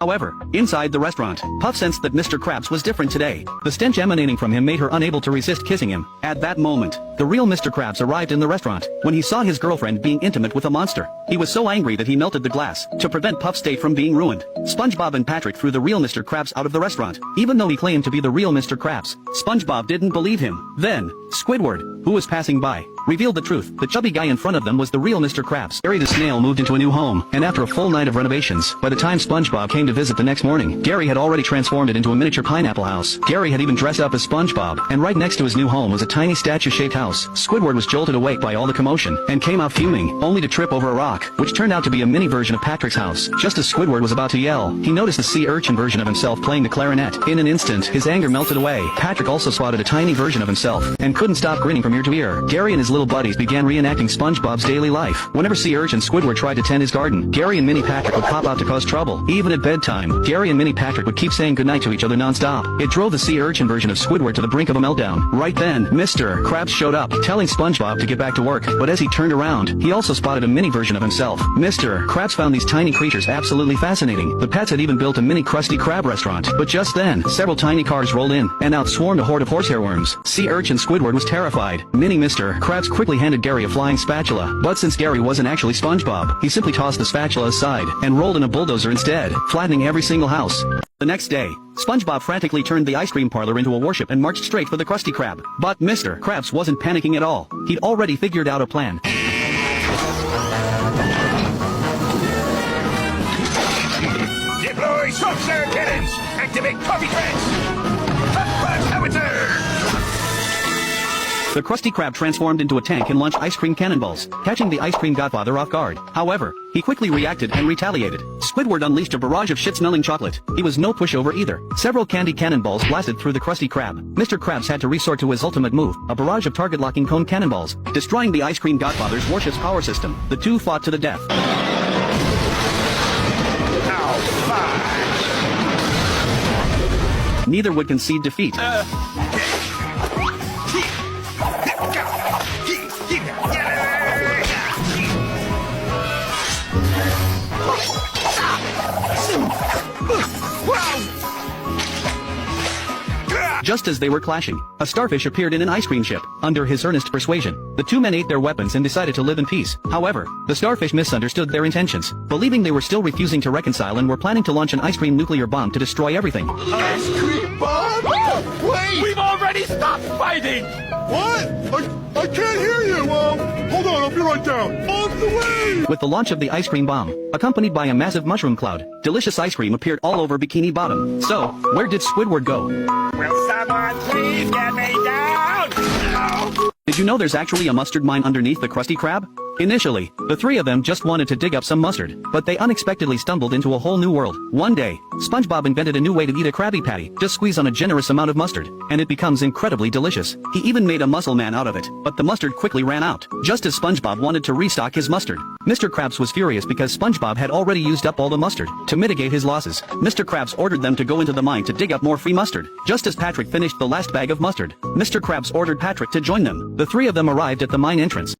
However, inside the restaurant, Puff sensed that Mr. Krabs was different today. The stench emanating from him made her unable to resist kissing him. At that moment, the real Mr. Krabs arrived in the restaurant. When he saw his girlfriend being intimate with a monster, he was so angry that he melted the glass to prevent Puff's day from being ruined. SpongeBob and Patrick threw the real Mr. Krabs out of the restaurant. Even though he claimed to be the real Mr. Krabs, SpongeBob didn't believe him. Then, Squidward, who was passing by, revealed the truth. The chubby guy in front of them was the real Mr. Krabs. Gary the snail moved into a new home, and after a full night of renovations, by the time SpongeBob came to visit the next morning, Gary had already transformed it into a miniature pineapple house. Gary had even dressed up as SpongeBob, and right next to his new home was a tiny statue-shaped house. Squidward was jolted awake by all the commotion, and came out fuming, only to trip over a rock, which turned out to be a mini version of Patrick's house. Just as Squidward was about to yell, he noticed the sea urchin version of himself playing the clarinet. In an instant, his anger melted away. Patrick also spotted a tiny version of himself, and couldn't stop grinning from ear to ear. Gary and his little buddies began reenacting SpongeBob's daily life. Whenever sea urchin Squidward tried to tend his garden, Gary and Mini Patrick would pop out to cause trouble. Even at bedtime, Gary and Mini Patrick would keep saying goodnight to each other non-stop. It drove the sea urchin version of Squidward to the brink of a meltdown. Right then, Mr. Krabs showed up, telling SpongeBob to get back to work. But as he turned around, he also spotted a mini version of himself. Mr. Krabs found these tiny creatures absolutely fascinating. The pets had even built a mini Krusty Krab restaurant. But just then, several tiny cars rolled in, and out swarmed a horde of horsehair worms. Sea urchin Squidward was terrified. Mini Mr. Krabs quickly handed Gary a flying spatula. But since Gary wasn't actually SpongeBob, he simply tossed the spatula aside, and rolled in a bulldozer instead, flattening every single house. The next day, SpongeBob frantically turned the ice cream parlor into a warship and marched straight for the Krusty Krab. But Mr. Krabs wasn't panicking at all. He'd already figured out a plan. Deploy soft-serve cannons! Activate coffee trance! Top-class howitzer! The Krusty Krab transformed into a tank and launched ice cream cannonballs, catching the ice cream godfather off guard. However, he quickly reacted and retaliated. Squidward unleashed a barrage of shit-smelling chocolate. He was no pushover either. Several candy cannonballs blasted through the Krusty Krab. Mr. Krabs had to resort to his ultimate move, a barrage of target-locking cone cannonballs, destroying the ice cream godfather's warship's power system. The two fought to the death. Neither would concede defeat. Just as they were clashing, a starfish appeared in an ice cream ship. Under his earnest persuasion, the two men ate their weapons and decided to live in peace. However, the starfish misunderstood their intentions, believing they were still refusing to reconcile and were planning to launch an ice cream nuclear bomb to destroy everything. Ice cream bomb? Wait! We've already stopped fighting! What? I can't hear you! Hold on, I'll be right down. On the way! With the launch of the ice cream bomb, accompanied by a massive mushroom cloud, delicious ice cream appeared all over Bikini Bottom. So, where did Squidward go? Will someone please get me down? No. Did you know there's actually a mustard mine underneath the Krusty Krab? Initially, the three of them just wanted to dig up some mustard, but they unexpectedly stumbled into a whole new world. One day, SpongeBob invented a new way to eat a Krabby Patty. Just squeeze on a generous amount of mustard, and it becomes incredibly delicious. He even made a muscle man out of it, but the mustard quickly ran out, just as SpongeBob wanted to restock his mustard. Mr. Krabs was furious because SpongeBob had already used up all the mustard. To mitigate his losses, Mr. Krabs ordered them to go into the mine to dig up more free mustard. Just as Patrick finished the last bag of mustard, Mr. Krabs ordered Patrick to join them. The three of them arrived at the mine entrance.